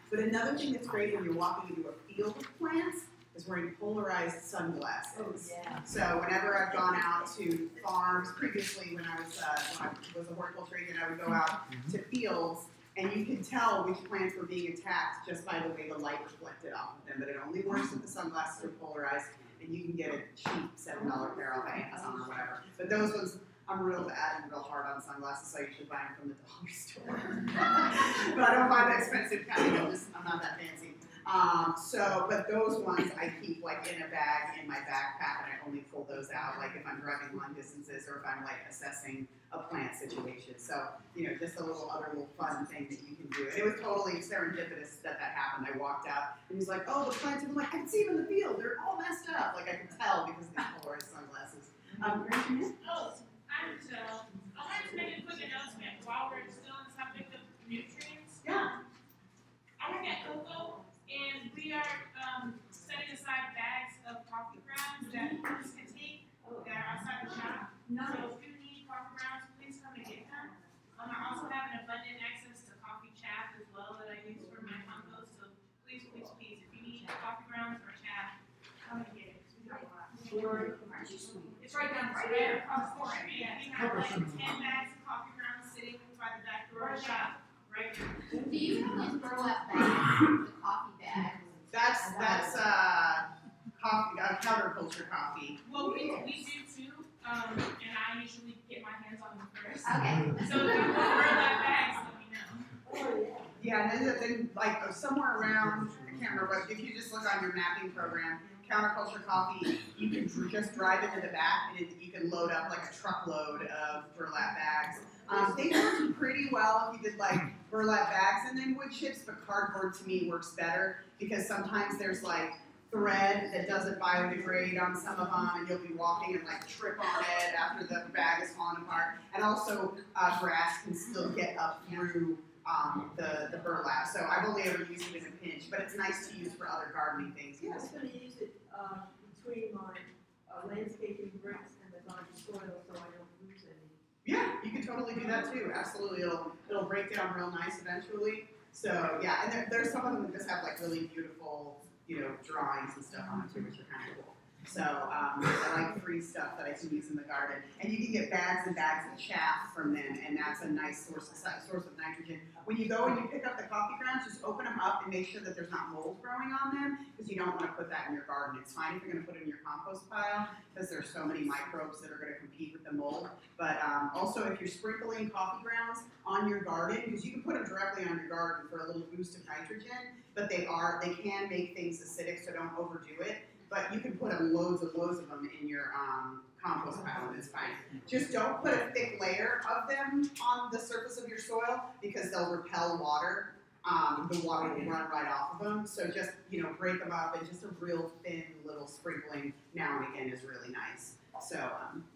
But another thing that's great when you're walking into a field of plants is wearing polarized sunglasses. Oh, yeah. So whenever I've gone out to farms, previously when I was a horticulture agent, I would go out to fields, and you can tell which plants were being attacked just by the way the light reflected off of them. But it only works if the sunglasses are polarized, and you can get a cheap $7 pair off Amazon or whatever. But those ones, I'm real bad and real hard on sunglasses, so I usually buy them from the dollar store. But I don't buy the expensive kind. I'm not that fancy. But those ones I keep like in a bag in my backpack, and I only pull those out like if I'm driving long distances or if I'm like assessing a plant situation. So, just a little fun thing that you can do. And it was totally serendipitous that happened. I walked out and he's like, oh, the plants, and I'm like, I can see them in the field. They're all messed up. Like I could tell because of these polarized sunglasses. Oh, I'm Michelle. I'd like to make a quick announcement while we're still on the subject of nutrients. Yeah. I work at Cocoa, and we are setting aside bags of coffee grounds that students can take that are outside the shop. So if you need coffee grounds, please come and get them. I also have an abundant access to coffee chaff as well that I use for my compost. So please, please, please, if you need coffee grounds or chaff, come and get it. We have a lot. It's right down there across the street. Yeah, we have like 10 bags of coffee grounds sitting by the back door of the shop. Right. Do you have those burlap bags, the coffee bags? That's coffee, counterculture coffee. Well, we do too, and I usually get my hands on them first. Okay. So if you want burlap bags, let me know. Yeah, and then like somewhere around, I can't remember, but if you just look on your mapping program, counterculture coffee, you can just drive into the back and you can load up like a truckload of burlap bags. They work pretty well if you did like burlap bags and then wood chips, but cardboard to me works better because sometimes there's like thread that doesn't biodegrade on some of them, and you'll be walking and like trip on it after the bag is falling apart. And also grass can still get up through the burlap. So I've only ever used it in a pinch, but it's nice to use for other gardening things. Yeah, I was going to use it between my landscaping bricks and the garden soil so I don't lose any. Yeah, you can totally do that too. Absolutely, it'll break down real nice eventually. So yeah, and there's some of them that just have like really beautiful, drawings and stuff on it too, which are kind of cool. So I like free stuff that I can use in the garden, and you can get bags and bags of chaff from them, and that's a nice source of nitrogen. When you go and you pick up the coffee grounds, just open them up and make sure that there's not mold growing on them, because you don't want to put that in your garden. It's fine if you're going to put it in your compost pile, because there's so many microbes that are going to compete with the mold. But also, if you're sprinkling coffee grounds on your garden, because you can put them directly on your garden for a little boost of nitrogen, but they can make things acidic, so don't overdo it. But you can put loads of them in your compost pile, and it's fine. Just don't put a thick layer of them on the surface of your soil because they'll repel water. The water will run right off of them. So just break them up, and just a real thin little sprinkling now and again is really nice. So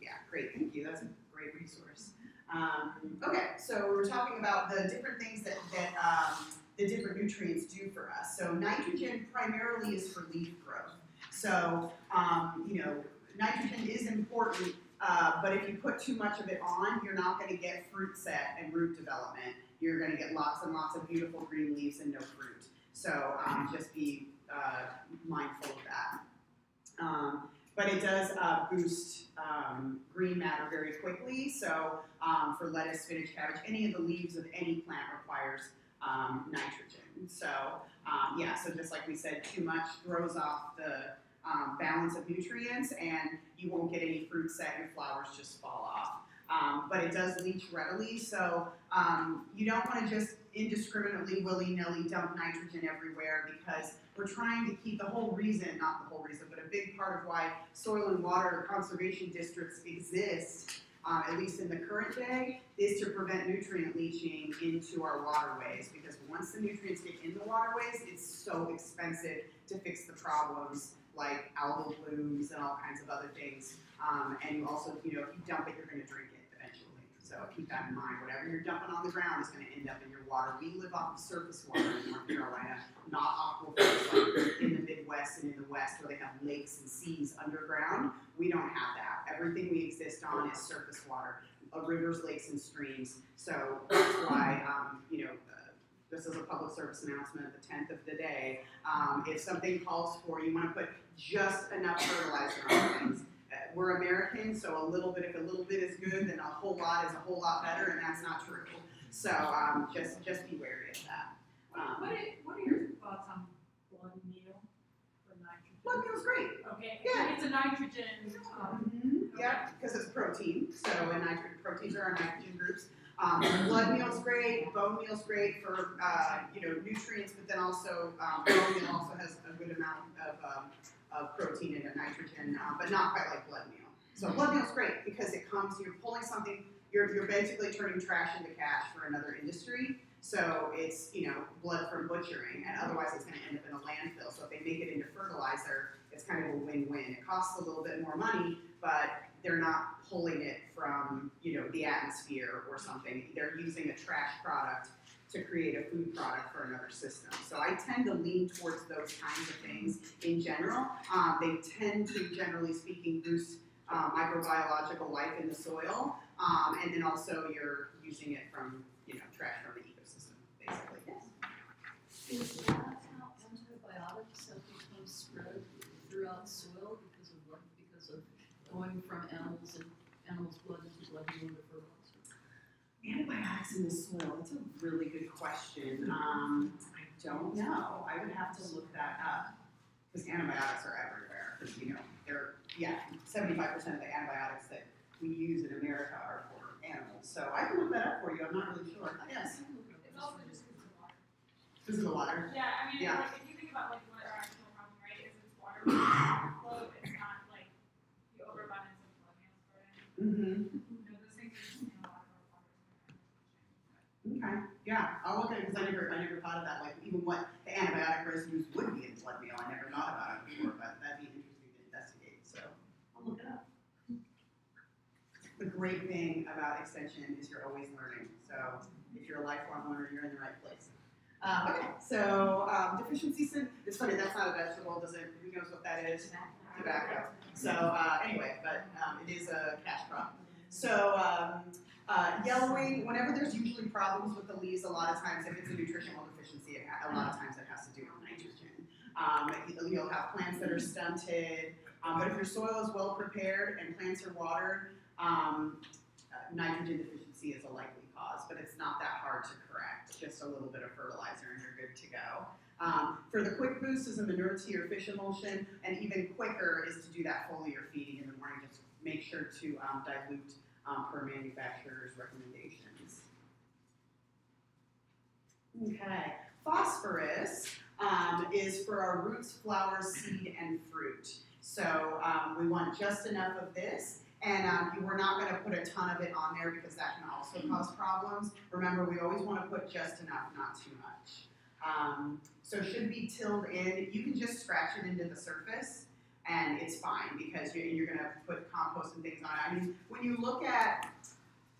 yeah, great, thank you. That's a great resource. Okay, so we're talking about the different things that the different nutrients do for us. So nitrogen primarily is for leaf growth. So, nitrogen is important, but if you put too much of it on, you're not going to get fruit set and root development. You're going to get lots and lots of beautiful green leaves and no fruit. So, just be mindful of that. But it does boost green matter very quickly. So, for lettuce, spinach, cabbage, any of the leaves of any plant requires nitrogen. So, so just like we said, too much throws off the balance of nutrients, and you won't get any fruit set, your flowers just fall off. But it does leach readily, so you don't want to just indiscriminately, willy-nilly dump nitrogen everywhere, because we're trying to keep not the whole reason, but a big part of why soil and water conservation districts exist, at least in the current day, is to prevent nutrient leaching into our waterways, because once the nutrients get in the waterways, it's so expensive to fix the problems like algal blooms and all kinds of other things. And you also, if you dump it, you're going to drink it eventually. So keep that in mind. Whatever you're dumping on the ground is going to end up in your water. We live off of surface water in North Carolina, not aquifers like in the Midwest and in the West where they have lakes and seas underground. We don't have that. Everything we exist on is surface water, rivers, lakes, and streams. So that's why, just as a public service announcement, the 10th of the day, if something calls for, you want to put just enough fertilizer on things. We're Americans, so if a little bit is good, then a whole lot is a whole lot better, and that's not true. So just be wary of that. What are your thoughts on blood meal for nitrogen? Blood meal's great. Okay, Yeah. it's a nitrogen. Yeah, because it's protein, so proteins are our nitrogen groups. Blood meal's great, bone meal's great for nutrients, but then also bone meal also has a good amount of protein and nitrogen, but not quite like blood meal. So blood meal's great because you're pulling something, you're basically turning trash into cash for another industry. So it's blood from butchering, and otherwise it's going to end up in a landfill. So if they make it into fertilizer, it's kind of a win-win. It costs a little bit more money, but they're not pulling it from the atmosphere or something. They're using a trash product to create a food product for another system. So I tend to lean towards those kinds of things in general. They tend to, generally speaking, boost microbiological life in the soil, and then also you're using it from trash from the ecosystem, basically. Yes. Is that how antibiotics have become spread throughout soil because of going from animals' blood into blood into fertilizer? Antibiotics in the soil, that's a really good question. I don't know. I would have to look that up because antibiotics are everywhere. Because, 75% of the antibiotics that we use in America are for animals. So I can look that up for you. I'm not really sure. Yes. It's also just because of the water. This is the water. Yeah, I mean, Yeah. if you think about what our actual problem, right, is it's water flow. It's not like the overabundance of blood meal Mm-hmm. those things are just in a lot of our water. Okay. Yeah, I'll look at it because I never thought of that. Like even what the antibiotic residues would be in blood meal. I never thought about it before, but that'd be interesting to investigate. So I'll look it up. The great thing about extension is you're always learning. So if you're a lifelong learner, you're in the right place. Okay, so deficiency sin. It's funny, that's not a vegetable. Who knows what that is? Tobacco. So anyway, but it is a cash crop. So yellowing, whenever there's usually problems with the leaves, a lot of times if it's a nutritional deficiency, a lot of times it has to do with nitrogen. You'll have plants that are stunted, but if your soil is well prepared and plants are watered, nitrogen deficiency is a likely cause, but it's not that hard to correct. Just a little bit of fertilizer and you're good to go. For the quick boost is a manure tea or fish emulsion, and even quicker is to do that foliar feeding in the morning. Just make sure to dilute per manufacturer's recommendations. Okay, phosphorus is for our roots, flowers, seed, and fruit. So we want just enough of this. And we're not going to put a ton of it on there because that can also cause problems. Remember, we always want to put just enough, not too much. So it should be tilled in. You can just scratch it into the surface, and it's fine because you're going to put compost and things on it. I mean, when you look at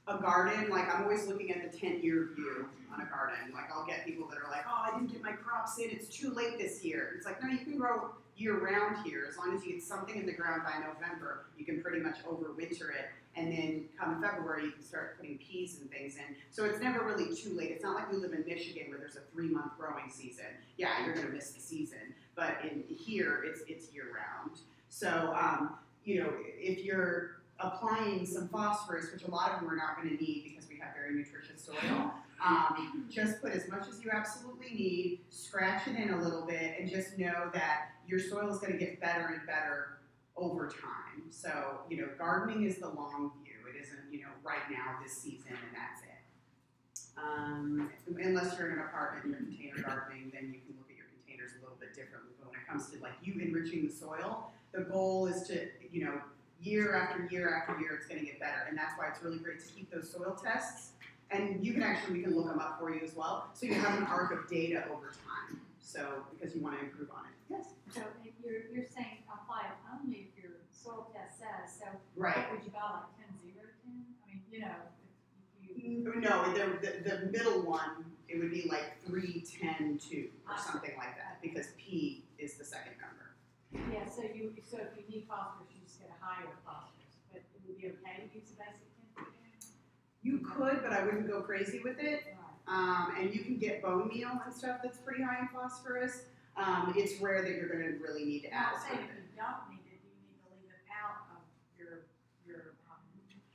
a garden, like I'm always looking at the 10-year view on a garden. Like I'll get people that are like, oh, I didn't get my crops in. It's too late this year. It's like, no, you can grow year-round here. As long as you get something in the ground by November, you can pretty much overwinter it. And then come February, you can start putting peas and things in. So it's never really too late. It's not like we live in Michigan where there's a 3-month growing season. Yeah, you're going to miss the season. But in here, it's year-round. So, if you're applying some phosphorus, which a lot of them we're not going to need because we have very nutritious soil, just put as much as you absolutely need, scratch it in a little bit, and just know that your soil is going to get better and better over time. So, gardening is the long view. It isn't, right now, this season, and that's it. Unless you're in an apartment and you're container gardening, then you can look at your containers a little bit differently. But when it comes to like you enriching the soil, the goal is to, year after year after year, it's going to get better. And that's why it's really great to keep those soil tests. And we can look them up for you as well. So you have an arc of data over time. So, because you want to improve on it. Yes? So if you're saying apply it only if your soil test says, so Right. what would you buy, like 10-0 to 10? I mean, if you. No, the middle one, it would be like 3-10-2 or something like that, because P is the second number. Yeah, so if you need phosphorus, you just get a higher phosphorus, but it would be okay to use a basic 10-2? You could, but I wouldn't go crazy with it. Right. and you can get bone meal and stuff that's pretty high in phosphorus. It's rare that you're going to really need to add Now, a say ton if of it. you don't need it, you need to leave it out of your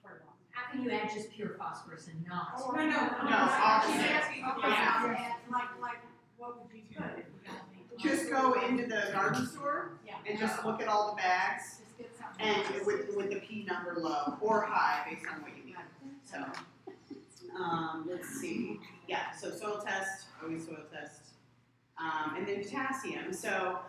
fertilizer. How can you add just pure phosphorus and not? Or- No, opposite. Yeah. Like, what would you put if you don't need? Just go into the garden store Yeah. and just look at all the bags Just get something. and with the P number low or high based on what you need. So, let's see. Yeah, so soil test, always soil test. And then potassium. So,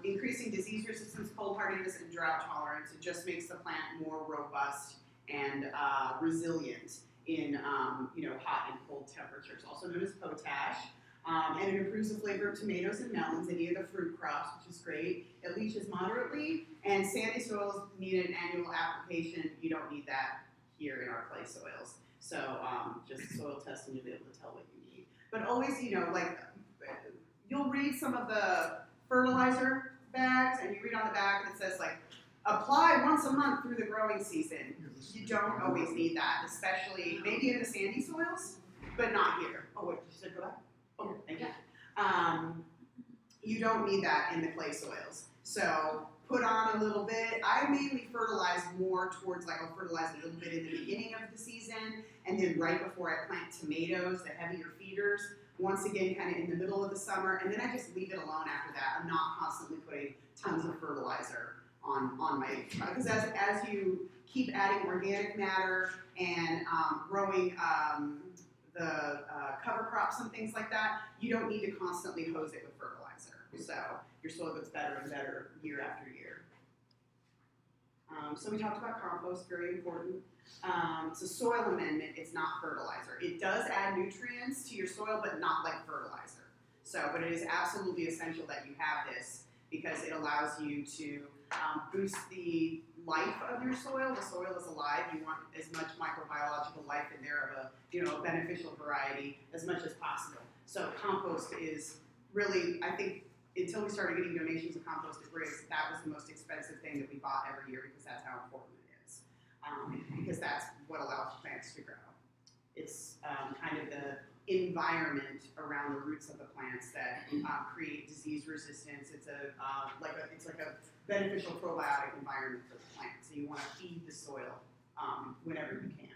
increasing disease resistance, cold hardiness, and drought tolerance. It just makes the plant more robust and resilient in hot and cold temperatures. Also known as potash. And it improves the flavor of tomatoes and melons, any of the fruit crops, which is great. It leaches moderately, and sandy soils need an annual application. You don't need that here in our clay soils. So just soil testing, you'll be able to tell what you need. But always, you'll read some of the fertilizer bags, and you read on the back, and it says, apply once a month through the growing season. You don't always need that, especially maybe in the sandy soils, but not here. Oh, wait, you said go back? Oh, thank you. You don't need that in the clay soils. So put on a little bit. I mainly fertilize more towards, I'll fertilize a little bit in the beginning of the season, and then right before I plant tomatoes, the heavier feeders, once again kind of in the middle of the summer, and then I just leave it alone after that. I'm not constantly putting tons of fertilizer on my, because as you keep adding organic matter and growing the cover crops and things like that, you don't need to constantly hose it with fertilizer. So your soil gets better and better year after year. So we talked about compost, very important. It's a soil amendment, it's not fertilizer. It does add nutrients to your soil, but not like fertilizer. But it is absolutely essential that you have this because it allows you to boost the life of your soil. The soil is alive. You want as much microbiological life in there of a beneficial variety as much as possible. So compost is really, I think, until we started getting donations of compost at Briggs, that was the most expensive thing that we bought every year because that's how important it is. Because that's what allows plants to grow. It's kind of the environment around the roots of the plants that create disease resistance. It's like a beneficial probiotic environment for the plant. So you want to feed the soil whenever you can.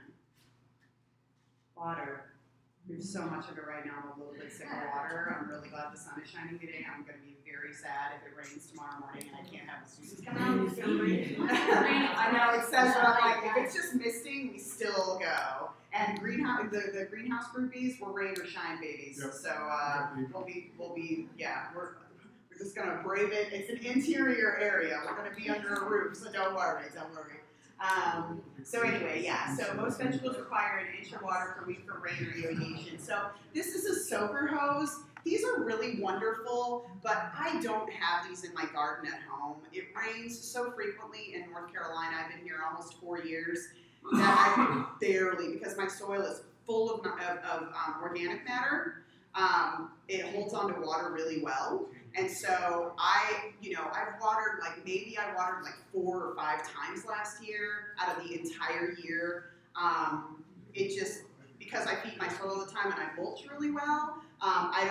Water. There's so much of it right now. I'm a little bit sick of water. I'm really glad the sun is shining today. I'm going to be very sad if it rains tomorrow morning and I can't have the students come out. I know it says, but I'm like, if it's just misting, we still go. And the greenhouse groupies were rain or shine babies. Yep. So we're just gonna brave it. It's an interior area. We're gonna be under a roof, so don't worry. So anyway, yeah. So most vegetables require an inch of water per week for rain or irrigation. So this is a soaker hose. These are really wonderful, but I don't have these in my garden at home. It rains so frequently in North Carolina. I've been here almost 4 years that I barely, because my soil is full of organic matter. It holds onto water really well. And so I've watered maybe 4 or 5 times last year out of the entire year. It just, because I feed my soil all the time and I mulch really well, I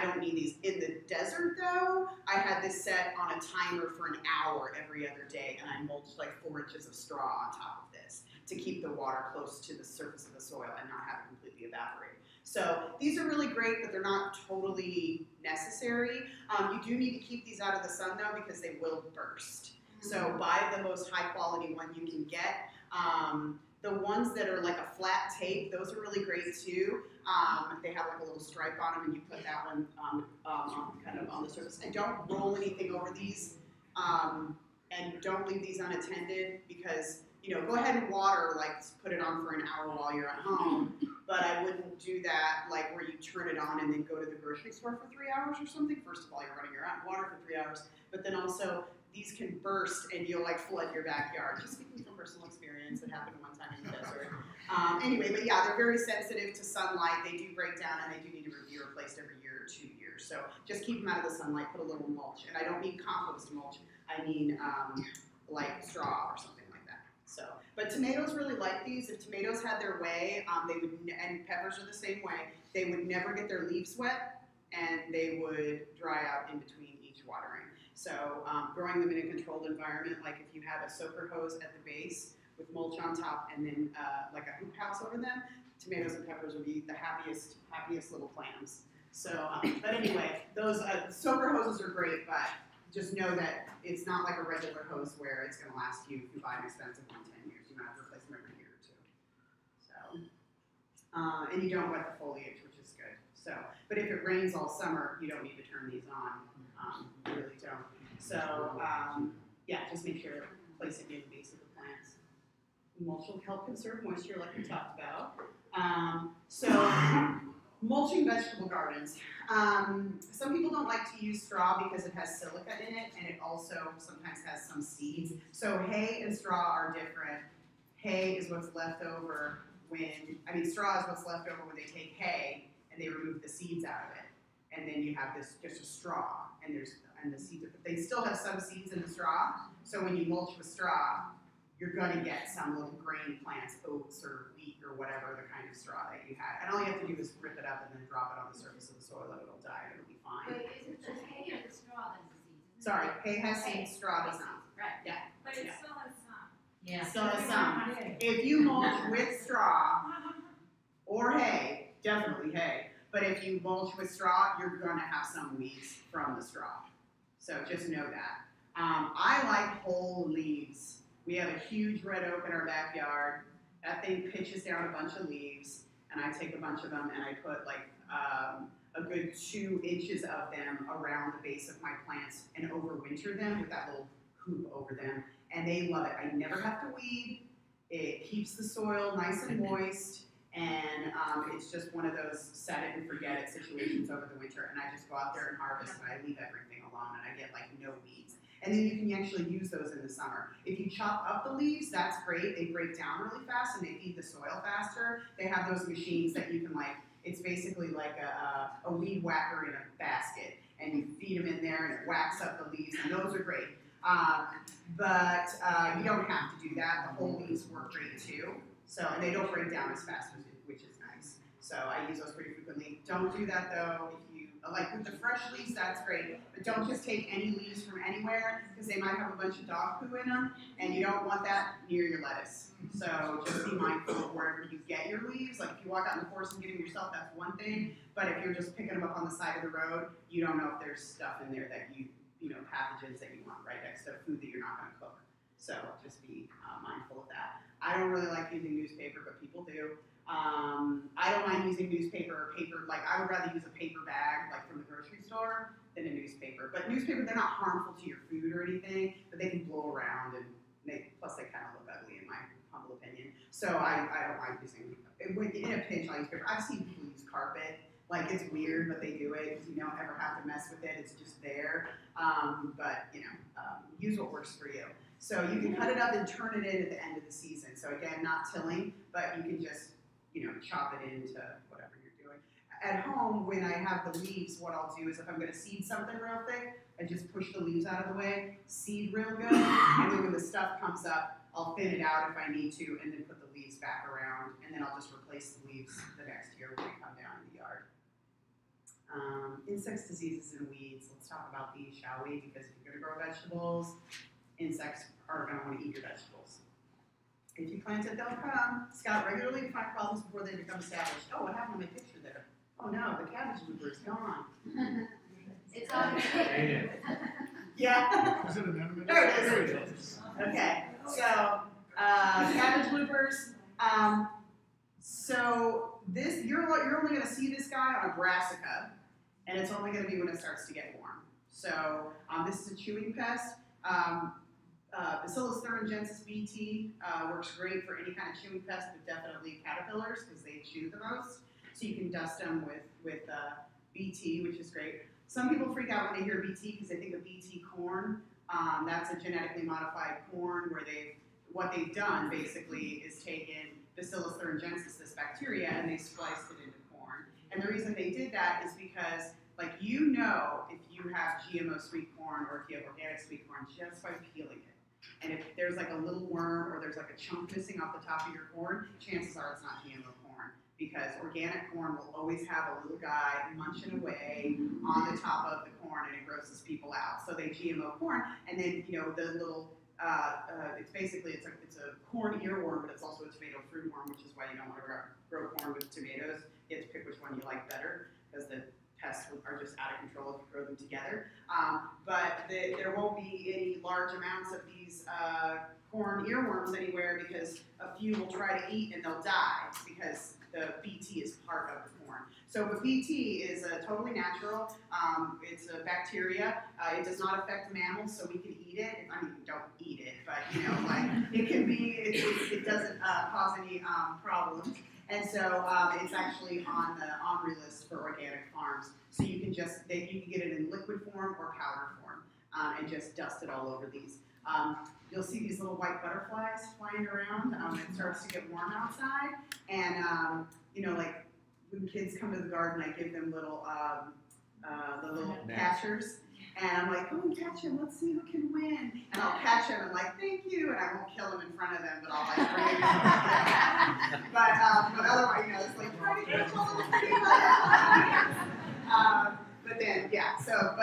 don't need these. In the desert though, I had this set on a timer for an hour every other day, and I mulched 4 inches of straw on top of this to keep the water close to the surface of the soil and not have it completely evaporate. So these are really great, but they're not totally necessary. You do need to keep these out of the sun though, because they will burst. So buy the most high quality one you can get. The ones that are like a flat tape, those are really great too. They have a little stripe on them, and you put that one kind of on the surface. And don't roll anything over these, and don't leave these unattended because, go ahead and water, put it on for an hour while you're at home, but I wouldn't do that where you turn it on and then go to the grocery store for 3 hours or something. First of all, you're running your own water for 3 hours, but then also these can burst and you'll flood your backyard. Just speaking from personal experience, it happened one time in the desert. Anyway, but yeah, they're very sensitive to sunlight. They do break down and they do need to be replaced every year or 2 years. So just keep them out of the sunlight, put a little mulch. And I don't mean compost mulch, I mean straw or something like that. So, but tomatoes really like these. If tomatoes had their way, they would, and peppers are the same way, they would never get their leaves wet, and they would dry out in between each watering. So growing them in a controlled environment, like if you had a soaker hose at the base with mulch on top and then like a hoop house over them, tomatoes and peppers would be the happiest little plants. So, but anyway, those soaker hoses are great, but just know that it's not like a regular hose where it's going to last you, if you buy an expensive one, 10 years. You might have to replace them every year or two. So, and you don't wet the foliage, which is good. So, but if it rains all summer, you don't need to turn these on. You really don't. So, yeah, just make sure to place it near the base of the plants. Mulch will help conserve moisture, like we talked about. So, mulching vegetable gardens. Some people don't like to use straw because it has silica in it, and it also sometimes has some seeds. So hay and straw are different. Hay is what's left over straw is what's left over when they take hay and they remove the seeds out of it. And then you have this just a straw, and the seeds, they still have some seeds in the straw. So when you mulch with straw, you're gonna get some little grain plants, oats or wheat or whatever the kind of straw that you had. And all you have to do is rip it up and then drop it on the surface of the soil and it'll die and it'll be fine. Wait, is it the hay or the straw that's diseased? Sorry, hay has seeds, straw does not. Right. Yeah. But it Yeah. still has some. Yeah. Still has some. If you mulch with straw or hay, definitely hay, but if you mulch with straw, you're gonna have some weeds from the straw. So just know that. I like whole leaves. We have a huge red oak in our backyard. That thing pitches down a bunch of leaves, and I take a bunch of them and I put like a good 2 inches of them around the base of my plants and overwinter them with that little hoop over them, and they love it. I never have to weed. It keeps the soil nice and moist, and it's just one of those set it and forget it situations over the winter, and I just go out there and harvest, and I leave everything alone, and I get like no weeds. And then you can actually use those in the summer. If you chop up the leaves, that's great. They break down really fast and they feed the soil faster. They have those machines that you can it's basically like a weed whacker in a basket. And you feed them in there and it whacks up the leaves, and those are great. But you don't have to do that. The whole leaves work great too. So, and they don't break down as fast, which is nice. So I use those pretty frequently. Don't do that though. If you, like with the fresh leaves, that's great. But don't just take any leaves from anywhere because they might have a bunch of dog poo in them, and you don't want that near your lettuce. So just be mindful of wherever you get your leaves. Like if you walk out in the forest and get them yourself, that's one thing. But if you're just picking them up on the side of the road, you don't know if there's stuff in there that you know, pathogens that you want right next to food that you're not going to cook. So just be mindful of that. I don't really like using newspaper, but people do. I don't mind using newspaper or paper. Like I would rather use a paper bag, like from the grocery store, than a newspaper. But newspaper, they're not harmful to your food or anything, but they can blow around, and plus they kind of look ugly in my humble opinion. So I don't like using. In a pinch, I'll use paper. I've seen people use carpet. Like it's weird, but they do it because you don't ever have to mess with it. It's just there. But you know, use what works for you. So you can cut it up and turn it in at the end of the season. So again, not tilling, but you can just, you know, chop it into whatever you're doing. At home, when I have the leaves, what I'll do is if I'm going to seed something real thick, I just push the leaves out of the way, seed real good, and then when the stuff comes up, I'll thin it out if I need to, and then put the leaves back around, and then I'll just replace the leaves the next year when they come down in the yard. Insects, diseases, and weeds. Let's talk about these, shall we? Because if you're going to grow vegetables, insects are going to want to eat your vegetables. If you plant it, they'll come. Scout regularly to find problems before they become established. Oh, what happened to my picture there? Oh no, the cabbage looper is gone. It's on the Yeah. Is it an animate? There it is. Okay, so cabbage loopers. So this you're only going to see this guy on a brassica, and it's only going to be when it starts to get warm. So this is a chewing pest. Bacillus thuringiensis BT works great for any kind of chewing pest, but definitely caterpillars because they chew the most. So you can dust them with BT, which is great. Some people freak out when they hear BT because they think of BT corn. That's a genetically modified corn where what they've done basically is taken Bacillus thuringiensis, this bacteria, and they spliced it into corn. And the reason they did that is because, like, you know, if you have GMO sweet corn or if you have organic sweet corn just by peeling it. And if there's like a little worm or there's like a chunk missing off the top of your corn, chances are it's not GMO corn. Because organic corn will always have a little guy munching away on the top of the corn, and it grosses people out. So they GMO corn, and then the little it's basically it's a corn earworm, but it's also a tomato fruit worm, which is why you don't want to grow corn with tomatoes. You have to pick which one you like better, because the pests are just out of control if you grow them together. But there won't be any large amounts of these corn earworms anywhere, because a few will try to eat and they'll die because the BT is part of the corn. So the BT is totally natural. It's a bacteria. It does not affect mammals, so we can eat it. I mean, don't eat it, but like it can be. It doesn't cause any problems. And so it's actually on the OMRI list for organic farms. So you can get it in liquid form or powder form, and just dust it all over these. You'll see these little white butterflies flying around. It starts to get warm outside, and like when kids come to the garden, I give them little the little catchers, and I'm like, "Oh, catch him! Let's see who can win." And I'll catch him and like, "Thank you," and I won't kill him in front of them, but I'll like bring him. But otherwise, it's like try to catch all the pretty butterflies. But then, yeah, so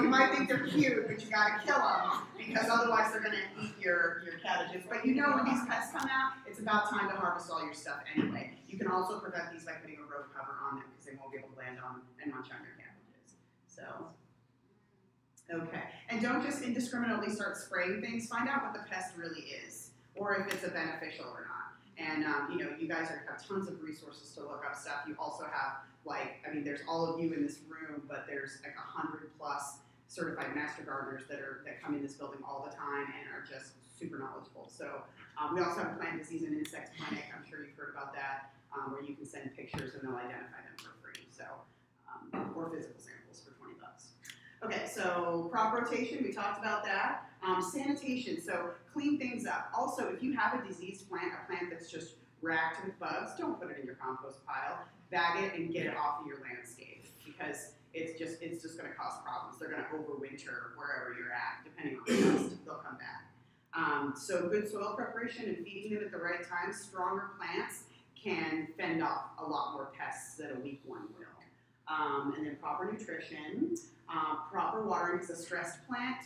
you might think they're cute, but you gotta kill them, because otherwise they're gonna eat your cabbages. But when these pests come out, it's about time to harvest all your stuff anyway. You can also prevent these by putting a road cover on them, because they won't be able to land on and munch on your cabbages. So, okay. And don't just indiscriminately start spraying things. Find out what the pest really is, or if it's a beneficial or not. And, you guys have tons of resources to look up stuff. You also have, there's all of you in this room, but there's like 100+ certified master gardeners that come in this building all the time and are just super knowledgeable. So we also have a plant disease and insect clinic. I'm sure you've heard about that, where you can send pictures and they'll identify them for free. So, or physical samples for $20. Okay, so crop rotation, we talked about that. Sanitation, so clean things up. Also, if you have a diseased plant, a plant that's just racked with bugs, don't put it in your compost pile. Bag it and get it off of your landscape, because it's just going to cause problems. They're going to overwinter wherever you're at, depending on the pest. They'll come back. So good soil preparation and feeding them at the right time. Stronger plants can fend off a lot more pests than a weak one will. And then proper nutrition, proper watering, because a stressed plant,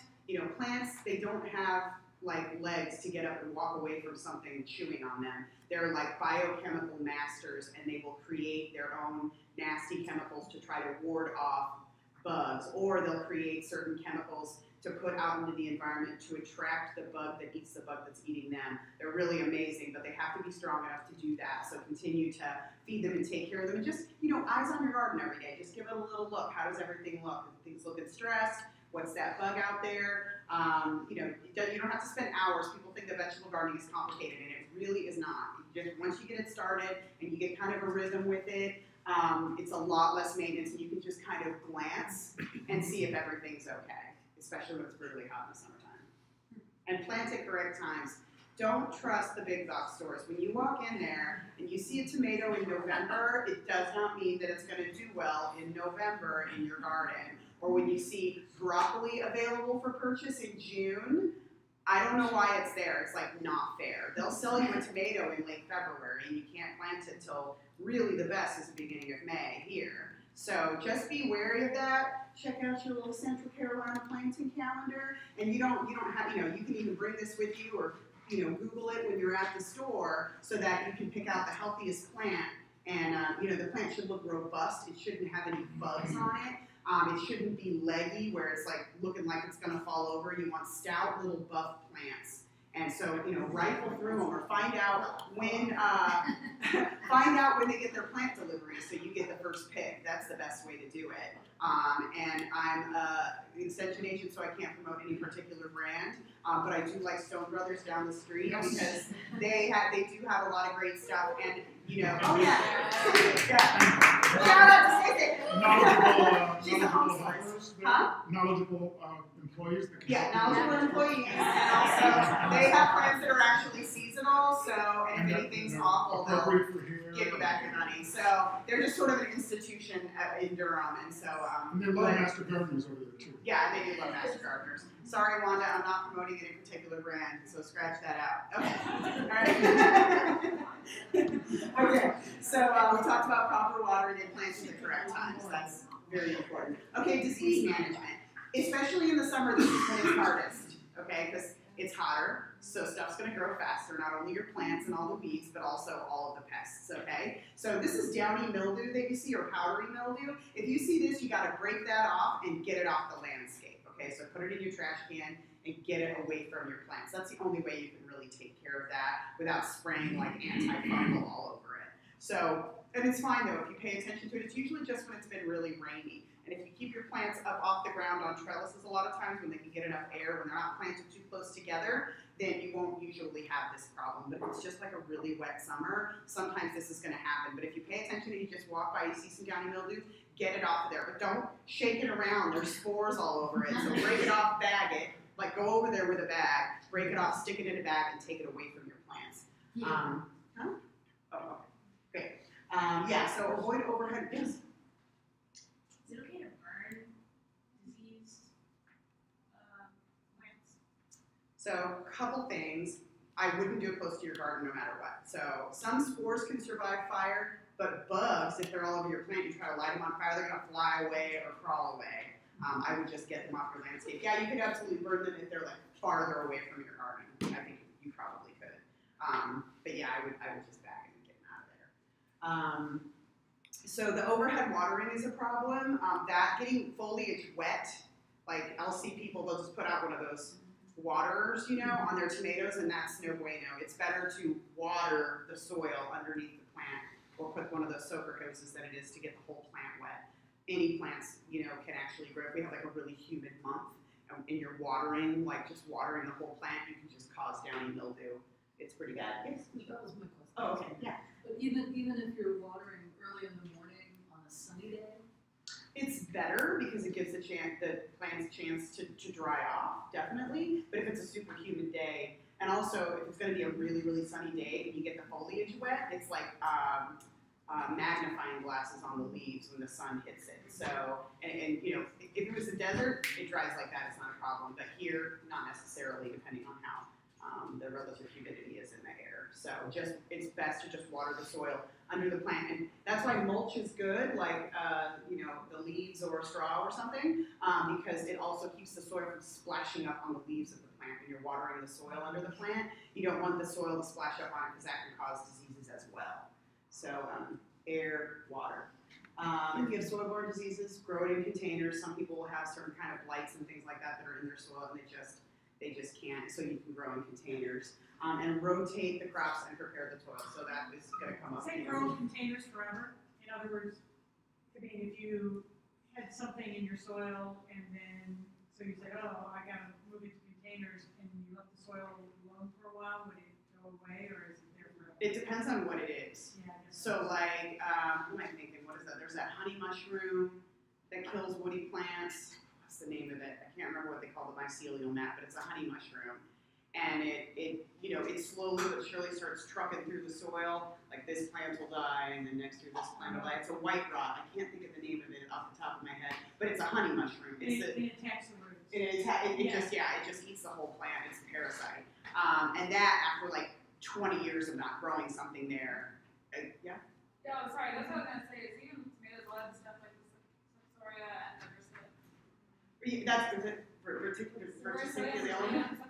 plants, they don't have like legs to get up and walk away from something chewing on them. They're like biochemical masters, and they will create their own nasty chemicals to try to ward off bugs, or they'll create certain chemicals to put out into the environment to attract the bug that eats the bug that's eating them. They're really amazing, but they have to be strong enough to do that. So continue to feed them and take care of them. And just, eyes on your garden every day. Just give it a little look. How does everything look? Do things look stressed? What's that bug out there? You don't have to spend hours. People think that vegetable gardening is complicated, and it really is not. Once you get it started and you get kind of a rhythm with it, it's a lot less maintenance, and you can just kind of glance and see if everything's okay, especially when it's brutally hot in the summertime. And plant at correct times. Don't trust the big box stores. When you walk in there and you see a tomato in November, it does not mean that it's going to do well in November in your garden. Or when you see broccoli available for purchase in June, I don't know why it's there. It's like not fair. They'll sell you a tomato in late February, and you can't plant it till really the best is the beginning of May here. So just be wary of that. Check out your little Central Carolina planting calendar, and you don't have, you can even bring this with you, or Google it when you're at the store, so that you can pick out the healthiest plant. And the plant should look robust. It shouldn't have any bugs on it. It shouldn't be leggy, where it's like looking like it's going to fall over. You want stout little buff plants. And so, rifle through them, or find out when they get their plant delivery, so you get the first pick. That's the best way to do it. And I'm the extension agent, so I can't promote any particular brand, but I do like Stone Brothers down the street, because they do have a lot of great stuff. And oh yeah, shout out to Stacey. She's a home slice. Knowledgeable employees. Knowledgeable employees, and also they have plants that are actually seasonal. So, and if anything's awful, appropriate for here. give you back your money. So they're just sort of an institution in Durham, and so And they're low master gardeners over there too. yeah, they do love master gardeners. Sorry, Wanda, I'm not promoting any particular brand, so scratch that out. Okay, all right. Okay, so we talked about proper watering and planting at the correct times. That's very important. Okay, disease management, especially in the summer. This is when it's hardest. Okay, because it's hotter, so stuff's going to grow faster. Not only your plants and all the weeds, but also all of the pests. Okay, so this is downy mildew that you see, or powdery mildew. If you see this, you got to break that off and get it off the landscape. Okay, so put it in your trash can and get it away from your plants. That's the only way you can really take care of that without spraying like anti-fungal all over it. So, and it's fine though if you pay attention to it. It's usually just when it's been really rainy. And if you keep your plants up off the ground on trellises a lot of times when they can get enough air, when they're not planted too close together, then you won't usually have this problem. But if it's just like a really wet summer, sometimes this is going to happen. But if you pay attention and you just walk by, you see some downy mildew, get it off of there. But don't shake it around. There's spores all over it. So break it off, bag it. Like go over there with a bag, break it off, stick it in a bag, and take it away from your plants. Huh? Oh, okay. Yeah, so avoid overhead. Yes? Is it okay to burn diseased plants? So a couple things. I wouldn't do it close to your garden no matter what. So some spores can survive fire, but bugs, if they're all over your plant, you try to light them on fire, they're going to fly away or crawl away. I would just get them off your landscape. Yeah, you could absolutely burn them if they're like farther away from your garden. I think you probably could. But yeah, I would just bag them and get them out of there. So the overhead watering is a problem. That getting foliage wet, like I'll see people, they'll just put out one of those waterers, you know, on their tomatoes, and that's no bueno. It's better to water the soil underneath the plant or put one of those soaker hoses than it is to get the whole plant wet. Any plants, you know, can actually grow. If we have like a really humid month and you're watering, like just watering the whole plant, you can just cause downy mildew. It's pretty bad. Yes? That was my question. Oh, okay, yeah. But even if you're watering early in the morning on a sunny day, It's better because it gives the plants a chance to dry off, definitely. But if it's a super humid day, and also if it's going to be a really, really sunny day and you get the foliage wet, it's like magnifying glasses on the leaves when the sun hits it. So, and you know, if it was a desert, it dries like that, it's not a problem. But here, not necessarily, depending on how the relative humidity is in the air. So it's best to just water the soil under the plant. And that's why mulch is good, like, you know, the leaves or straw or something, because it also keeps the soil from splashing up on the leaves of the plant when you're watering the soil under the plant. You don't want the soil to splash up on it because that can cause diseases as well. So air, water. If you have soil-borne diseases, grow it in containers. Some people will have certain kind of blights and things like that are in their soil, and they just can't. So you can grow in containers. And rotate the crops and prepare the soil. So that is going to come up. Say grow containers forever. In other words, I mean, if you had something in your soil and then, so you say, oh, I got to move it to containers, and you left the soil alone for a while, would it go away, or is it there forever? It depends on what it is. Yeah, I guess So like, what am I thinking? What is that? There's that honey mushroom that kills woody plants. What's the name of it? I can't remember what they call the mycelial mat, but it's a honey mushroom. And it you know, it slowly but surely starts trucking through the soil. Like this plant will die, and then next year this plant will die. It's a white rot. I can't think of the name of it off the top of my head, but it's a honey mushroom. It's it attacks the roots. it just eats the whole plant. It's a parasite. And that after like 20 years of not growing something there. Yeah. Yeah, I'm sorry, that's what I was gonna say, is even tomatoes will have stuff like this, Septoria and Everslip. That's particularly.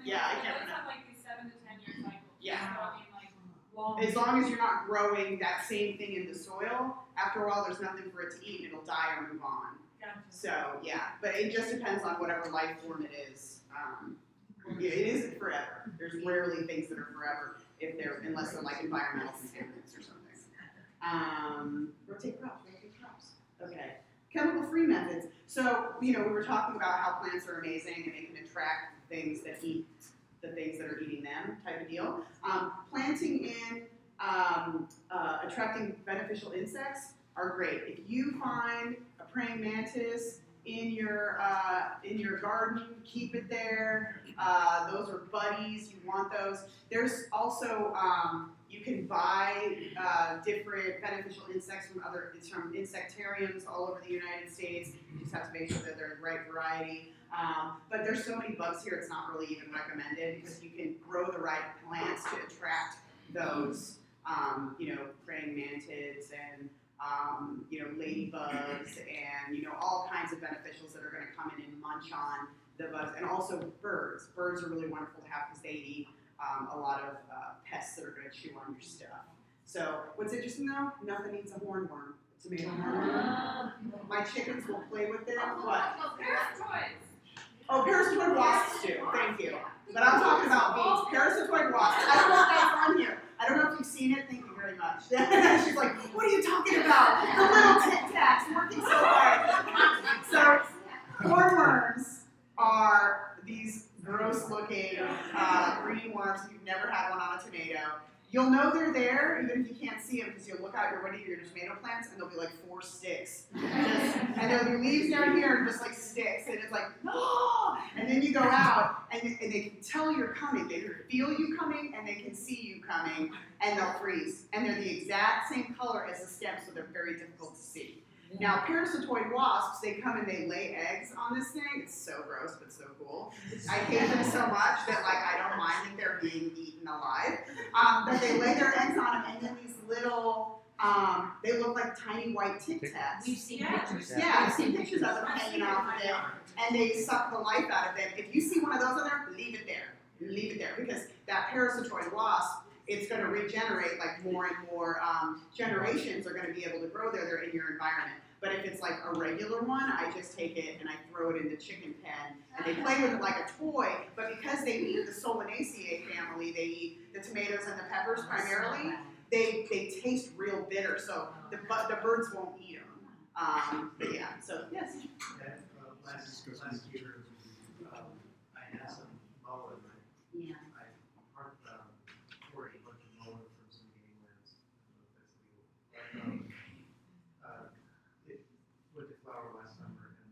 Yeah, I can't Those have like these 7 to 10 year cycles. Yeah. So I mean, like, Long. As long as you're not growing that same thing in the soil, after a while there's nothing for it to eat and it'll die or move on. Gotcha. So yeah, but it just depends on whatever life form it is. Yeah, it isn't forever. There's rarely things that are forever unless they're like environmental contaminants or something. Rotate crops. Okay. Chemical-free methods. So, you know, we were talking about how plants are amazing and they can attract things that eat the things that are eating them, type of deal. Planting in, attracting beneficial insects are great. If you find a praying mantis in your garden, keep it there. Those are buddies. You want those. There's also You can buy different beneficial insects from insectariums all over the United States. You just have to make sure that they're the right variety. But there's so many bugs here, it's not really even recommended because you can grow the right plants to attract those, praying mantids and ladybugs and all kinds of beneficials that are going to come in and munch on the bugs, and also birds. Birds are really wonderful to have because they eat a lot of pests that are going to chew on your stuff. So what's interesting though, nothing eats a hornworm. Tomato hornworm. My chickens will play with it. What? Parasitoids. Oh, parasitoid wasps too. Thank you. But I'm talking about bees. Parasitoid wasps. I don't know if that's on here. I don't know if you've seen it. Thank you very much. She's like, what are you talking about? The little Tic Tacs working so hard. So hornworms are these gross-looking green worms. If you've never had one on a tomato, you'll know they're there even if you can't see them because you'll look out your window of your tomato plants and there'll be like 4 sticks. And there'll be leaves down here and just like sticks. And it's like, oh! And then you go out and they can tell you're coming. They can feel you coming and they can see you coming and they'll freeze. And they're the exact same color as the stem, so they're very difficult to see. Now, parasitoid wasps, they come and they lay eggs on this thing. It's so gross, but so cool. I hate them so much that I don't mind that they're being eaten alive. But they lay their eggs on them, and then these little, they look like tiny white Tic Tacs. We've seen pictures. Yeah, I've seen pictures of them hanging off of it, and they suck the life out of it. If you see one of those on there, leave it there. Leave it there, because that parasitoid wasp, it's going to regenerate like more and more generations are going to be able to grow there. They're in your environment. But if it's like a regular one, I just take it and I throw it in the chicken pen and they play with it like a toy. But because they eat the Solanaceae family, they eat the tomatoes and the peppers primarily, they taste real bitter. So the birds won't eat them. But yeah, so yes. Last year, I had some mullet. Yeah. I parked for a bunch of mullet from some ganglands. I don't know if that's legal. It went to flower last summer, and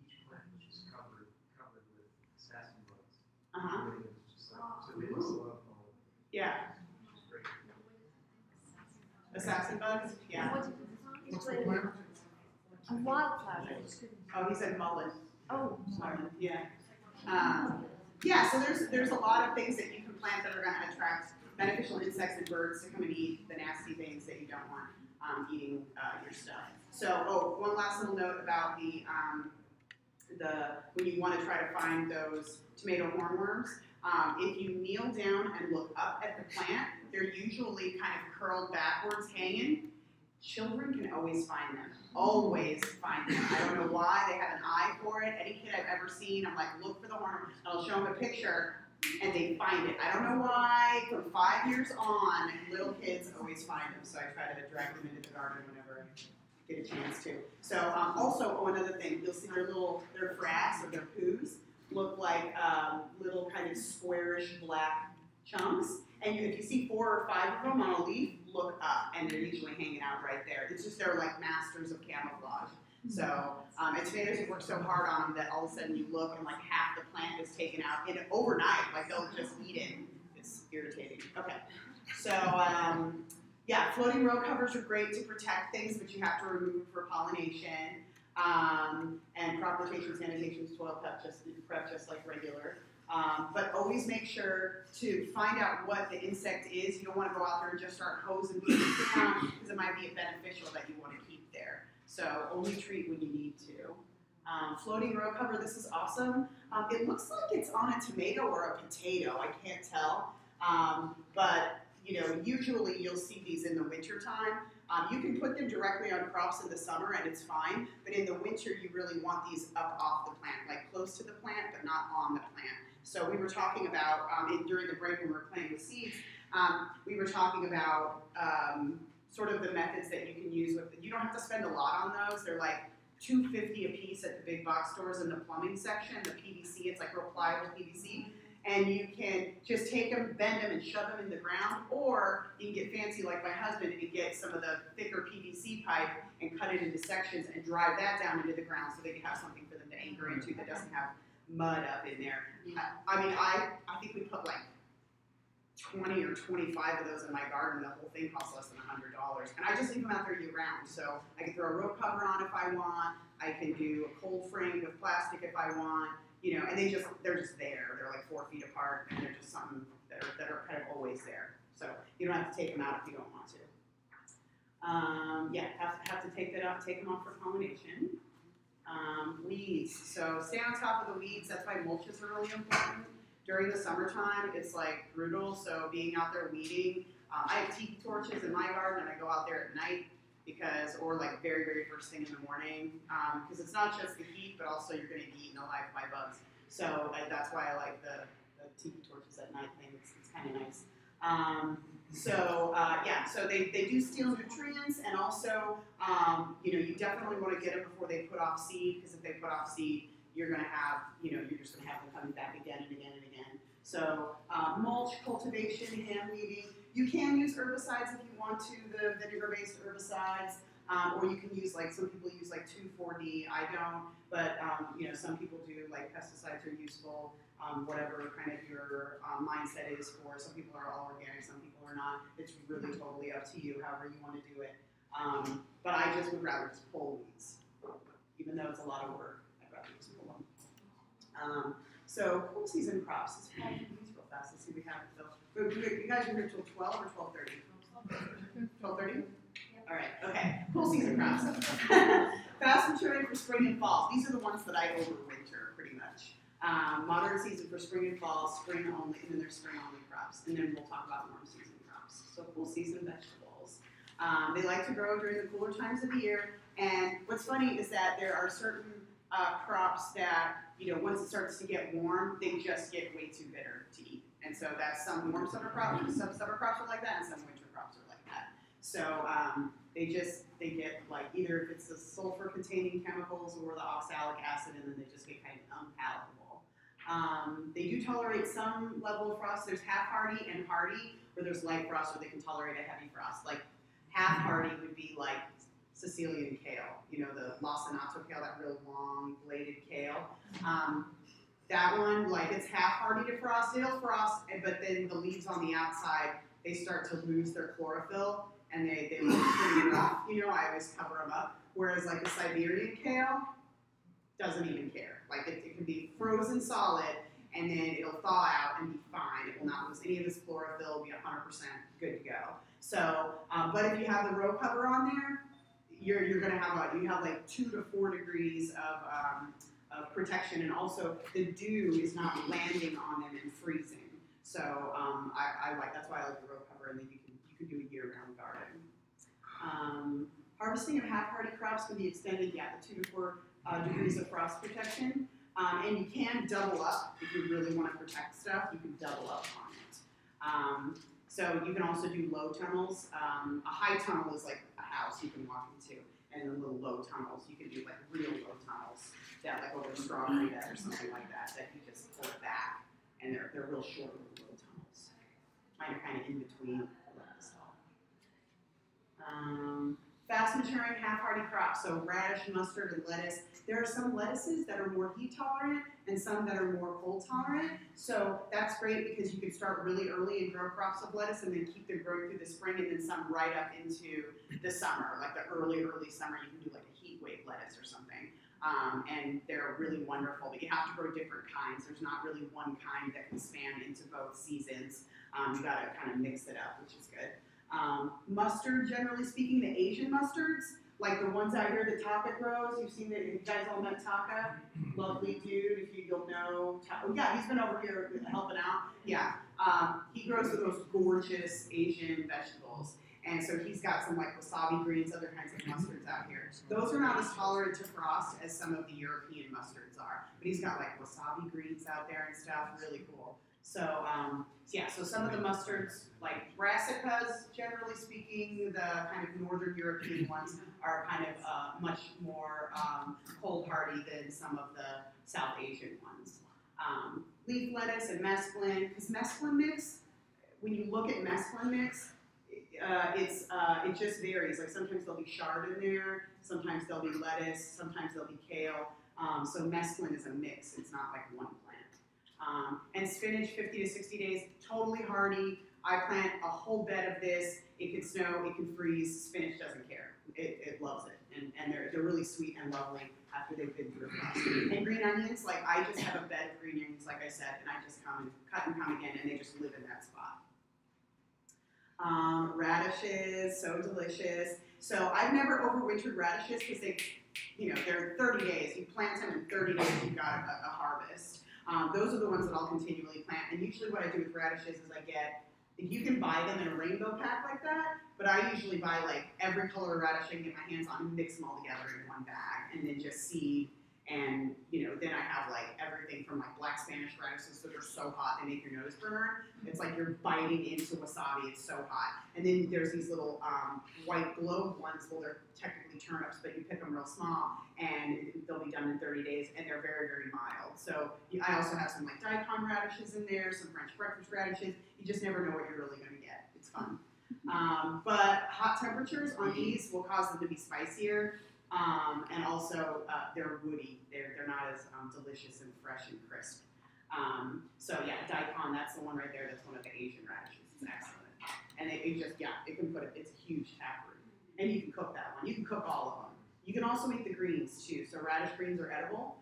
each plant was just covered with assassin bugs. It was just like tomatoes love mullet. Yeah. Which is great. Assassin bugs? Yeah. What's the plan? A wildflower. Oh, he said mullet. Oh, sorry. Yeah. Yeah, so there's a lot of things that you can plant that are going to attract beneficial insects and birds to come and eat the nasty things that you don't want eating your stuff. So, one last little note about the when you want to try to find those tomato hornworms, if you kneel down and look up at the plant, they're usually kind of curled backwards, hanging. Children can always find them. Always find them. I don't know why. They have an eye for it. Any kid I've ever seen, I'm like, look for the hornworm. And I'll show them a picture, and they find it. I don't know why. From 5 years on, little kids always find them. So I try to drag them into the garden whenever I get a chance to. So also, another thing, you'll see their frass or their poos look like little kind of squarish black chunks. And if you see 4 or 5 of them on a leaf, look up, and they're usually hanging out right there. It's just they're like masters of camouflage. So, and tomatoes, you work so hard on them that all of a sudden you look and like half the plant is taken out overnight. Like they'll just eat it. It's irritating. Okay. So, yeah, floating row covers are great to protect things, but you have to remove for pollination. And crop rotation, sanitation, soil prep just like regular. But always make sure to find out what the insect is. You don't want to go out there and just start hosing bees down because it might be a beneficial that you want to keep there. So only treat when you need to. Floating row cover, this is awesome. It looks like it's on a tomato or a potato. I can't tell. But usually you'll see these in the winter time. You can put them directly on crops in the summer and it's fine. But in the winter, you really want these up off the plant, like close to the plant, but not on the plant. So we were talking about, during the break when we were playing with seeds, we were talking about sort of the methods that you can use with you don't have to spend a lot on those. They're like $2.50 a piece at the big box stores in the plumbing section, the PVC, it's like real pliable PVC. And you can just take them, bend them, and shove them in the ground, or you can get fancy like my husband and get some of the thicker PVC pipe and cut it into sections and drive that down into the ground so they can have something for them to anchor into that doesn't have mud up in there. I mean, I think we put like 20 or 25 of those in my garden. The whole thing costs less than $100, and I just leave them out there year round. So I can throw a row cover on if I want. I can do a cold frame with plastic if I want. You know, and they're just there. They're like 4 feet apart, and they're just something that are kind of always there. So you don't have to take them out if you don't want to. Yeah, have to take that off, take them off for pollination. Weeds. So stay on top of the weeds. That's why mulches are really important. During the summertime, it's like brutal. So being out there weeding. I have tiki torches in my garden, and I go out there at night or like very, very first thing in the morning. Because it's not just the heat, but also you're going to be eaten alive by bugs. So that's why I like the tiki torches at night thing. It's kind of nice. So they do steal nutrients, and also, you definitely want to get them before they put off seed, because if they put off seed, you're going to have, you're just going to have them coming back again and again and again. So mulch, cultivation, hand weeding. You can use herbicides if you want to, the vinegar-based herbicides, or you can use, like, some people use like 2,4-D. I don't, but some people do. Like, pesticides are useful. Whatever kind of your mindset is for. Some people are all organic, some people are not. It's really totally up to you, however you want to do it. But I just would rather just pull weeds. Even though it's a lot of work, I'd rather just pull them. So cool season crops. Let's pull these real fast. Let's see if we have it. So you guys are here till 12 or 12:30? 12:30? All right, okay. Cool season crops. Fast maturing for spring and fall. These are the ones that I overwinter pretty much. Modern season for spring and fall, spring only, and then there's spring only crops. And then we'll talk about warm season crops. So cool season vegetables. They like to grow during the cooler times of the year. And what's funny is that there are certain crops that, once it starts to get warm, they just get way too bitter to eat. And so that's some warm summer crops, some summer crops are like that, and some winter crops are like that. So they get, like, either if it's the sulfur containing chemicals or the oxalic acid, and then they just get kind of unpalatable. They do tolerate some level of frost. There's half hardy and hardy, where there's light frost where they can tolerate a heavy frost. Like, half hardy would be like Sicilian kale, the lacinato kale, that real long bladed kale. That one, like, it's half hardy to frost. It'll frost, but then the leaves on the outside, they start to lose their chlorophyll, and they look pretty rough. I always cover them up. Whereas, like, the Siberian kale doesn't even care. Like, it can be frozen solid, and then it'll thaw out and be fine. It will not lose any of its chlorophyll. It'll be 100% good to go. So, but if you have the row cover on there, you're going to have like 2 to 4 degrees of protection, and also the dew is not landing on them and freezing. So that's why I like the row cover, and then you can do a year-round garden. Harvesting of half-hardy crops can be extended, the 2 to 4 degrees of frost protection, and you can double up if you really want to protect stuff. You can double up on it. So you can also do low tunnels. A high tunnel is like a house you can walk into, and then little low tunnels you can do, like real low tunnels that, like over a strawberry bed or something like that you just pull it back, and they're real short little low tunnels. Mine are kind of in between. Fast maturing half-hardy crops, so radish, mustard, and lettuce. There are some lettuces that are more heat tolerant and some that are more cold tolerant. So that's great because you can start really early and grow crops of lettuce and then keep them growing through the spring, and then some right up into the summer, like the early summer. You can do like a heat wave lettuce or something. And they're really wonderful, but you have to grow different kinds. There's not really one kind that can span into both seasons. You gotta kind of mix it up, which is good. Mustard, generally speaking, the Asian mustards, like the ones out here that Taka grows. You've seen that. You guys all met Taka? Lovely dude. If you'll know. Oh, yeah, he's been over here helping out. Yeah. He grows the most gorgeous Asian vegetables. And so he's got some like wasabi greens, other kinds of mustards out here. Those are not as tolerant to frost as some of the European mustards are. But he's got like wasabi greens out there and stuff. Really cool. So, so some of the mustards, like brassicas, generally speaking, the kind of northern European ones are kind of much more cold hardy than some of the South Asian ones. Leaf lettuce and mesclun, because mesclun mix, when you look at mesclun mix, it just varies. Like sometimes there'll be chard in there, sometimes there'll be lettuce, sometimes there'll be kale. So mesclun is a mix. It's not like one plant. And spinach, 50 to 60 days, totally hardy. I plant a whole bed of this. It can snow, it can freeze. Spinach doesn't care. It loves it. And they're really sweet and lovely after they've been through a frost. And green onions, like I just have a bed of green onions, like I said, and I just come and cut and come again, and they just live in that spot. Radishes, so delicious. So I've never overwintered radishes because they're 30 days. You plant them in 30 days, you've got a harvest. Those are the ones that I'll continually plant. And usually what I do with radishes is you can buy them in a rainbow pack like that, but I usually buy like every color of radish I can get my hands on and mix them all together in one bag and then just seed. And then I have like everything from like black Spanish radishes that are so hot they make your nose burn. It's like you're biting into wasabi, it's so hot. And then there's these little white globe ones, well they're technically turnips, but you pick them real small and they'll be done in 30 days and they're very, very mild. So I also have some like daikon radishes in there, some French breakfast radishes. You just never know what you're really gonna get. It's fun. But hot temperatures on these will cause them to be spicier. And also, they're woody. They're not as delicious and fresh and crisp. So yeah, daikon, that's the one right there. That's one of the Asian radishes. It's excellent. And it can it's a huge taproot. And you can cook that one. You can cook all of them. You can also eat the greens too. So radish greens are edible.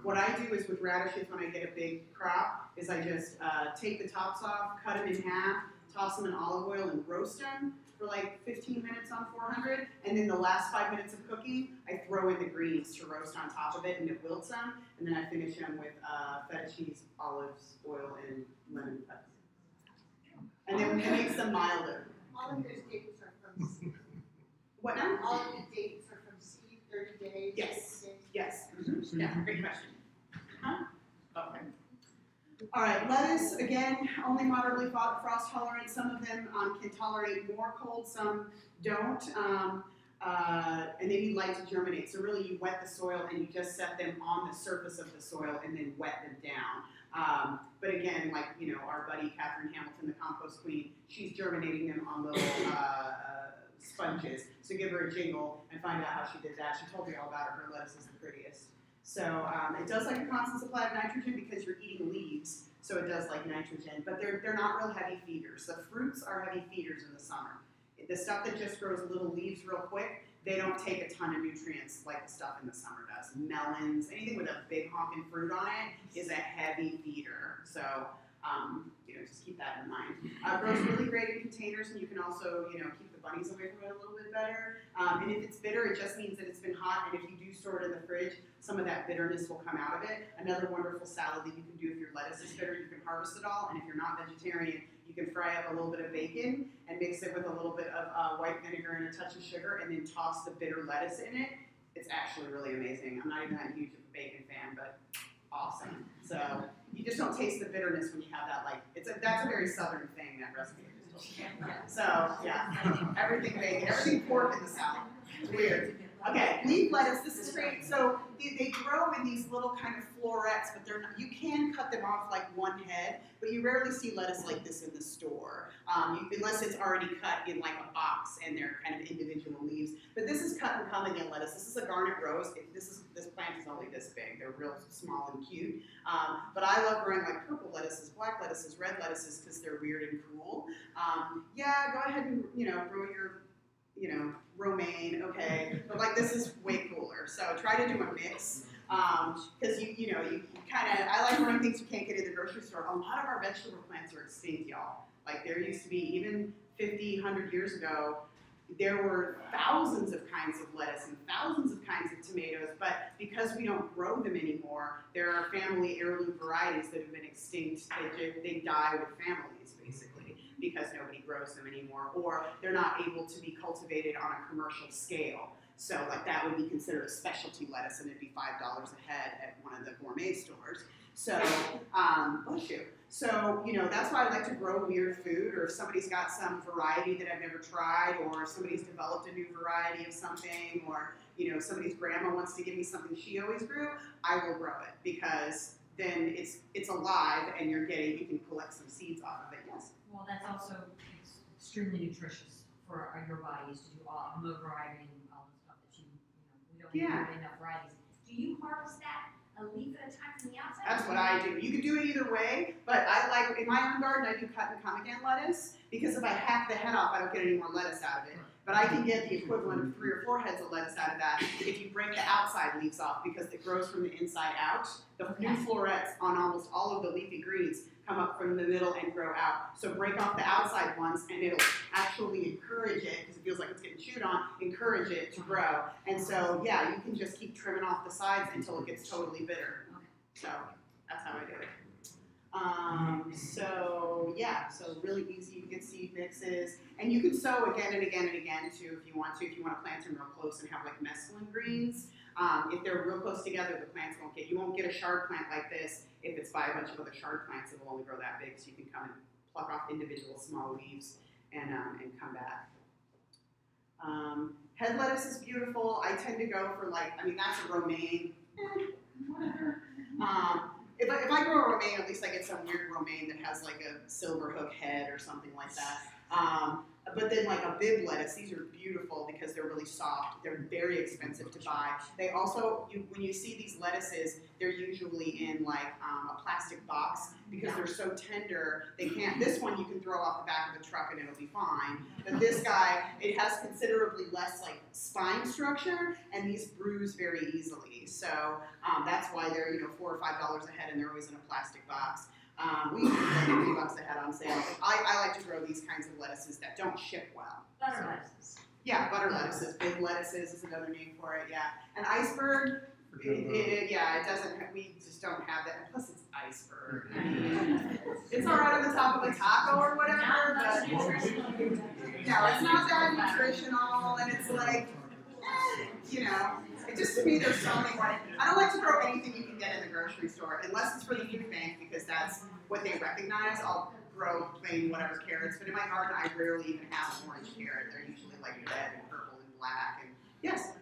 What I do is with radishes when I get a big crop is I just take the tops off, cut them in half, toss them in olive oil and roast them for like 15 minutes on 400, and then the last 5 minutes of cooking, I throw in the greens to roast on top of it, and it wilts them, and then I finish them with feta cheese, olives, oil, and lemon pepper. And then it makes them milder. All of those dates are from seed. What now? All of the dates are from seed, 30 days. Yes. 60 days. Yes. So Yeah, great question. Huh? Okay. All right, lettuce, again, only moderately frost tolerant. Some of them can tolerate more cold, some don't. And they need light to germinate. So really you wet the soil and you just set them on the surface of the soil and then wet them down. But again, like, our buddy Catherine Hamilton, the compost queen, she's germinating them on little sponges. So give her a jingle and find out how she did that. She told me all about it. Her lettuce is the prettiest. So it does like a constant supply of nitrogen because you're eating leaves, so it does like nitrogen, but they're not real heavy feeders. The fruits are heavy feeders in the summer. The stuff that just grows little leaves real quick, they don't take a ton of nutrients like the stuff in the summer does. Melons, anything with a big honking fruit on it is a heavy feeder. So just keep that in mind. Grows really great in containers, and you can also, keep the bunnies away from it a little bit better. And if it's bitter, it just means that it's been hot, and if you do store it in the fridge, some of that bitterness will come out of it. Another wonderful salad that you can do if your lettuce is bitter, you can harvest it all, and if you're not vegetarian, you can fry up a little bit of bacon and mix it with a little bit of white vinegar and a touch of sugar, and then toss the bitter lettuce in it. It's actually really amazing. I'm not even that huge of a bacon fan, but awesome. So you just don't taste the bitterness when you have that. That's a very southern thing, that recipe I just told you. So yeah, everything bacon, everything pork in the South. It's weird. Okay, leaf lettuce. This is great. So they grow in these little kind of florets, but they're not. You can cut them off like one head, but you rarely see lettuce like this in the store, unless it's already cut in like a box and they're kind of individual leaves. But this is cut and come again lettuce. This is a garnet rose. This plant is only this big. They're real small and cute. But I love growing like purple lettuces, black lettuces, red lettuces because they're weird and cool. Yeah, go ahead and grow your romaine, okay, but like this is way cooler. So try to do a mix, because you kind of, I like growing things you can't get in the grocery store. A lot of our vegetable plants are extinct, y'all. Like there used to be, even 50, 100 years ago, there were thousands of kinds of lettuce and thousands of kinds of tomatoes, but because we don't grow them anymore, there are family heirloom varieties that have been extinct. They die with families, basically, because nobody grows them anymore, or they're not able to be cultivated on a commercial scale. So like that would be considered a specialty lettuce, and it'd be $5 a head at one of the gourmet stores. So, bless you. So, that's why I like to grow weird food, or if somebody's got some variety that I've never tried, or somebody's developed a new variety of something, or, somebody's grandma wants to give me something she always grew, I will grow it, because then it's alive and you can collect some seeds off of it, yes. Well, that's also extremely nutritious for your bodies to do all the variety and all the stuff that we don't have enough varieties. Do you harvest that a leaf at a time from the outside? That's what I do. You can do it either way, but I like, in my own garden, I do cut and come again lettuce, because if I hack the head off, I don't get any more lettuce out of it. But I can get the equivalent of 3 or 4 heads of lettuce out of that if you break the outside leaves off, because it grows from the inside out. The new florets on almost all of the leafy greens come up from the middle and grow out. So break off the outside ones, and it'll actually encourage it, because it feels like it's getting chewed on, encourage it to grow. And so, yeah, you can just keep trimming off the sides until it gets totally bitter. So that's how I do it. So yeah, so really easy. You can get seed mixes, and you can sow again and again and again too if you want to. If you want to plant them real close and have like mesclun greens, if they're real close together, the plants won't get. You won't get a chard plant like this if it's by a bunch of other chard plants. It will only grow that big. So you can come and pluck off individual small leaves and come back. Head lettuce is beautiful. I tend to go for like, I mean that's a romaine. Whatever. If I grow a romaine, at least I get some weird romaine that has like a silver hook head or something like that. But then like a bib lettuce, these are beautiful because they're really soft. They're very expensive to buy. They also, when you see these lettuces, they're usually in like a plastic box because they're so tender. They can't, this one you can throw off the back of a truck and it'll be fine. But this guy, it has considerably less like spine structure, and these bruise very easily. So that's why they're, $4 or $5 a head, and they're always in a plastic box. We usually pay $50 a head on sale. I like to grow these kinds of lettuces that don't ship well. Butter lettuces. Yeah, butter lettuces. Big lettuces is another name for it, yeah. And iceberg, it doesn't, we just don't have that. And plus it's iceberg. I mean, it's all right on the top of a taco or whatever, but it's not that nutritional, and it's like, it just, to me, there's so many more. I don't like to grow anything you can get in the grocery store, unless it's for the food bank, because that's what they recognize. I'll grow plain whatever carrots, but in my garden, I rarely even have an orange carrot. They're usually like red and purple and black. And yes?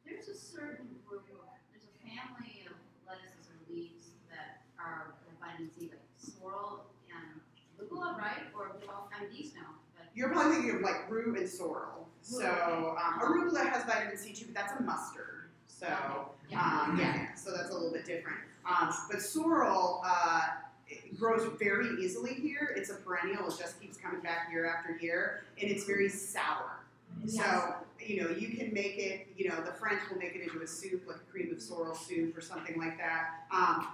There's a certain group there's a family of lettuces or leaves that are vitamin C, like sorrel and arugula, right? Or these now. You're probably thinking of like rue and sorrel. So arugula has vitamin C too, but that's a mustard. So so that's a little bit different. But sorrel it grows very easily here. It's a perennial. It just keeps coming back year after year, and it's very sour. So you can make it. The French will make it into a soup, like a cream of sorrel soup or something like that.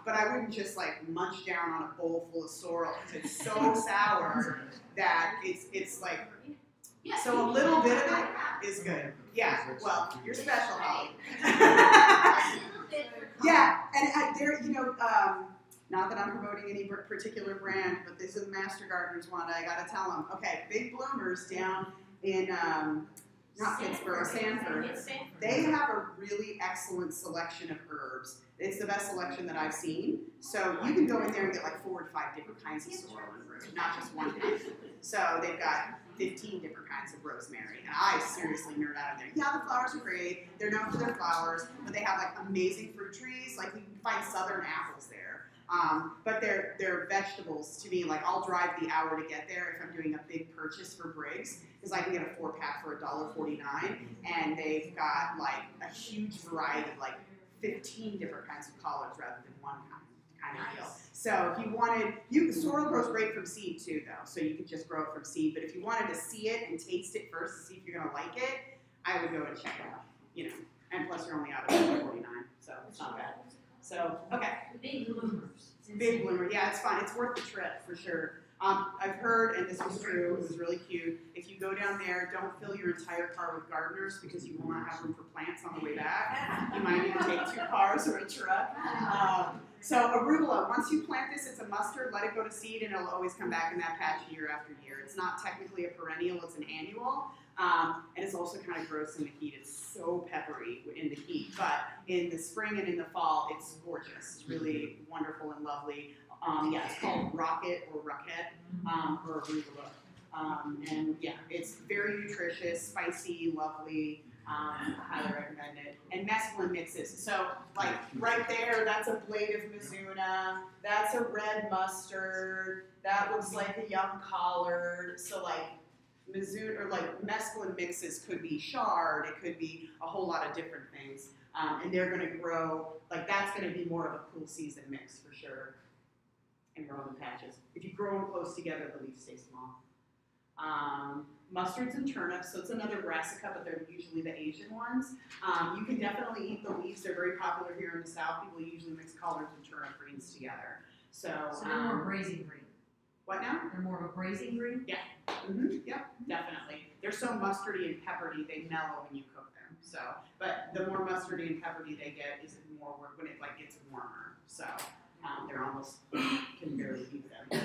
But I wouldn't just like munch down on a bowl full of sorrel because it's so sour that it's like. So a little bit of it is good. Yeah. Well, you're special, Holly. Yeah, and there, not that I'm promoting any particular brand, but this is Master Gardener's one. I gotta tell them. Okay, Big Bloomers down in not Pittsburgh, Sanford. They have a really excellent selection of herbs. It's the best selection that I've seen. So you can go in there and get like 4 or 5 different kinds of sorrel and rue, not just one kind. So they've got 15 different kinds of rosemary, and I seriously nerd out on there. Yeah, the flowers are great. They're known for their flowers, but they have like amazing fruit trees. Like you can find southern apples there. But they're vegetables to me. Like I'll drive the hour to get there if I'm doing a big purchase for Briggs, because I can get a 4-pack for $1.49, and they've got like a huge variety of like 15 different kinds of collards rather than one kind of deal. So if you wanted, sorrel grows great from seed too though, so you could just grow it from seed. But if you wanted to see it and taste it first to see if you're gonna like it, I would go and check it out. And plus you're only out of $1.49, so it's not bad. So okay. Big bloomers. Big bloomer, yeah, it's fun. It's worth the trip for sure. I've heard, and this was true, it was really cute, if you go down there, don't fill your entire car with gardeners because you will not have room for plants on the way back. You might need to take 2 cars or a truck. So arugula, once you plant this, it's a mustard, let it go to seed, and it'll always come back in that patch year after year. It's not technically a perennial, it's an annual. And it's also kind of gross in the heat. It's so peppery in the heat, but in the spring and in the fall, it's gorgeous. It's really wonderful and lovely. It's called rocket or roquette or arugula. And yeah, it's very nutritious, spicy, lovely. Highly recommend it. And mesclun mixes. So like right there, that's a blade of mizuna. That's a red mustard. That looks like a young collard. So like mizuna or like mesclun mixes could be chard. It could be a whole lot of different things. And they're gonna grow, like that's gonna be more of a cool season mix for sure. And grow in patches. If you grow them close together, the leaves stay small. Mustards and turnips, so it's another brassica, but they're usually the Asian ones. You can definitely eat the leaves. They're very popular here in the South. People usually mix collards and turnip greens together. So they're more braising green. What now? They're more of a braising green? Yeah. Yep, definitely. They're so mustardy and peppery, they mellow when you cook them. So, but the more mustardy and peppery they get, is it more when it like gets warmer. So they're almost can barely eat them.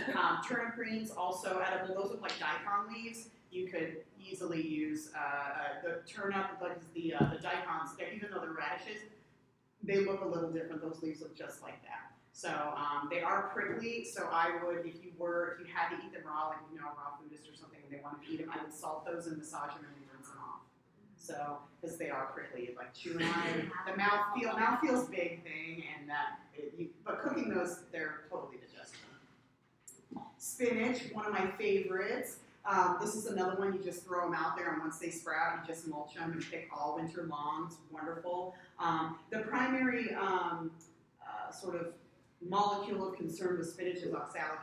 Turnip greens also edible. Those look like daikon leaves. You could easily use the turnip, like the daikons. Even though they're radishes, they look a little different. Those leaves look just like that. So they are prickly. So I would, if you had to eat them raw, like a raw foodist or something, and they wanted to eat them, I would salt those and massage them and rinse them off. So because they are prickly, like chewing on it, the mouth feels big thing, and but cooking those, they're totally digestible. Spinach, one of my favorites. This is another one, you just throw them out there, and once they sprout, you just mulch them and pick all winter long. It's wonderful. The primary sort of molecule of concern with spinach is oxalic